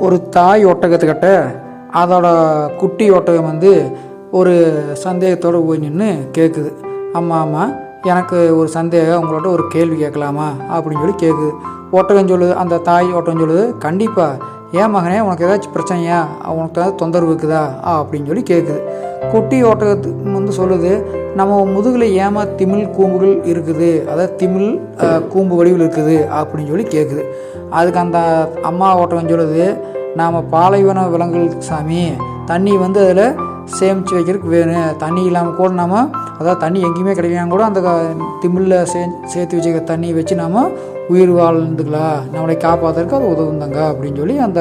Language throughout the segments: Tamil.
ஒரு தாய் ஒட்டகத்துக்கிட்ட அதோட குட்டி ஒட்டகம் வந்து ஒரு சந்தேகத்தோடு போய் நின்று கேட்குது. அம்மா அம்மா எனக்கு ஒரு சந்தேகம், உங்களோட ஒரு கேள்வி கேட்கலாமா அப்படின்னு சொல்லி கேட்குது. ஒட்டகம் சொல்லுது, அந்த தாய் ஒட்டகம் சொல்லுது, கண்டிப்பாக ஏன் மகனே உனக்கு ஏதாச்சும் பிரச்சனையா, உனக்கு ஏதாவது தொந்தரவு இருக்குதா அப்படின்னு சொல்லி கேட்குது. குட்டி ஒட்டகத்துக்கு வந்து சொல்லுது, நம்ம முதுகில் ஏமா திமிழ் கூம்புகள் இருக்குது, அதாவது திமிழ் கூம்பு வடிவில் இருக்குது அப்படின்னு சொல்லி கேட்குது. அதுக்கு அந்த அம்மா ஒட்டகம் சொல்லுது, நாம் பாலைவன விலங்குகள் சாமி, தண்ணி வந்து அதில் சேமித்து வைக்கிறதுக்கு வேணும். தண்ணி இல்லாமல் கூட நாம், அதாவது தண்ணி எங்கேயுமே கிடைக்கலாம் கூட அந்த திமிழில் சேர்த்து வச்சுக்க தண்ணி வச்சு நாம் உயிர் வாழ்ந்துக்கலாம், நம்மளை காப்பாற்றுறதுக்கு அது உதவுந்தாங்க அப்படின்னு சொல்லி அந்த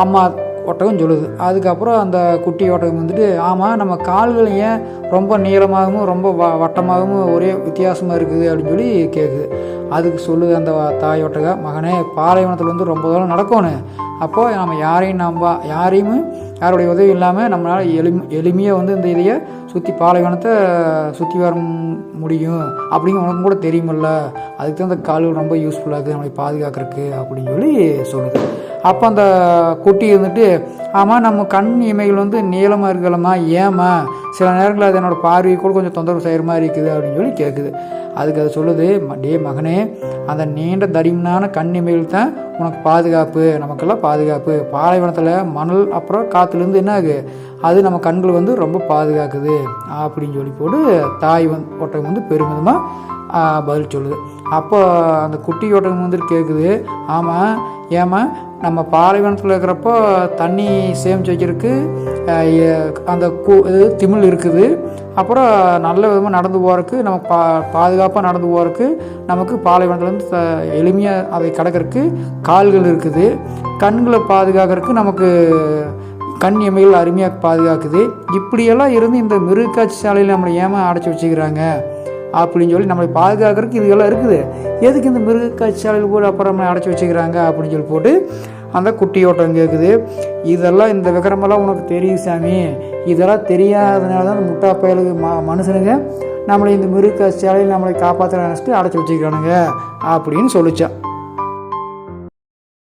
அம்மா ஒட்டகம் சொல்லுது. அதுக்கப்புறம் அந்த குட்டி ஒட்டகம் வந்துட்டு, ஆமாம் நம்ம கால்கள் ஏன் ரொம்ப நீளமாகவும் ரொம்ப வட்டமாகவும் ஒரே வித்தியாசமாக இருக்குது அப்படின்னு சொல்லி கேட்குது. அதுக்கு சொல்லுது அந்த தாய் ஒட்டகம், மகனே பாலைவனத்தில் வந்து ரொம்ப தூரம் நடக்கணும், அப்போது நம்ம யாரையுமே யாருடைய உதவி இல்லாமல் நம்மளால் எளிமையாக வந்து இந்த இதையை சுற்றி பாலைவனத்தை சுற்றி வர முடியும் அப்படிங்கிற உனக்கு கூட தெரியுமில்ல, அதுக்கு தான் அந்த கால்கள் ரொம்ப யூஸ்ஃபுல்லாக இருக்குது நம்மளை பாதுகாக்கிறதுக்கு அப்படின்னு சொல்லி சொல்லுது. அப்போ அந்த குட்டி இருந்துட்டு, ஆமாம் நம்ம கண் இமைகள் வந்து நீளமாக இருக்கலாமா, ஏமா சில நேரங்களில் அது என்னோடய பார்வை கூட கொஞ்சம் தொந்தரவு செய்கிற மாதிரி இருக்குது அப்படின்னு சொல்லி கேட்குது. அதுக்கு அது சொல்லுது, டே மகனே, அந்த நீண்ட தடிமனான கண் இமைகள் தான் உனக்கு பாதுகாப்பு, நமக்கெல்லாம் பாதுகாப்பு. பாலைவனத்தில் மணல் அப்புறம் காற்றுலேருந்து என்ன ஆகுது, அது நம்ம கண்கள் வந்து ரொம்ப பாதுகாக்குது அப்படின்னு சொல்லி போட்டு தாய் ஒட்டகம் வந்து பெருமிதமாக பதில் சொல்லுது. அப்போ அந்த குட்டி ஒட்டகம் வந்துட்டு கேட்குது, ஆமாம் ஏமா நம்ம பாலைவனத்தில் இருக்கிறப்போ தண்ணி சேமித்து வைக்கிறதுக்கு அந்த திமிழ் இருக்குது, அப்புறம் நல்ல விதமாக நடந்து போகிறதுக்கு, நம்ம பாதுகாப்பாக நடந்து போகிறதுக்கு நமக்கு பாலைவனத்துலேருந்து எளிமையாக அதை கடக்கிறதுக்கு கால்கள் இருக்குது, கண்களை பாதுகாக்கிறதுக்கு நமக்கு கண் இமைகள் அருமையாக பாதுகாக்குது. இப்படியெல்லாம் இருந்து இந்த மிருகக்காட்சி சாலையில் நம்மளை ஏமா அடைச்சி வச்சுக்கிறாங்க அப்படின்னு சொல்லி நம்மளை பாதுகாக்கிறதுக்கு இதுகெல்லாம் இருக்குது, எதுக்கு இந்த மிருகக்காட்சி சாலையில் போட்டு அப்புறம் நம்மளை அடைச்சி வச்சுக்கிறாங்க அப்படின்னு சொல்லி போட்டு அந்த குட்டி ஓட்டம் கேட்குது. இதெல்லாம் இந்த விக்ரமெல்லாம் உனக்கு தெரியும் சாமி, இதெல்லாம் தெரியாதனால தான் அந்த முட்டா பயலுக்கு மனுஷனுங்க நம்மளை இந்த மிருகக்காட்சி சாலையில் நம்மளை காப்பாற்ற நினச்சிட்டு அடைச்சி வச்சுக்கிறானுங்க அப்படின்னு சொல்லிச்சான்.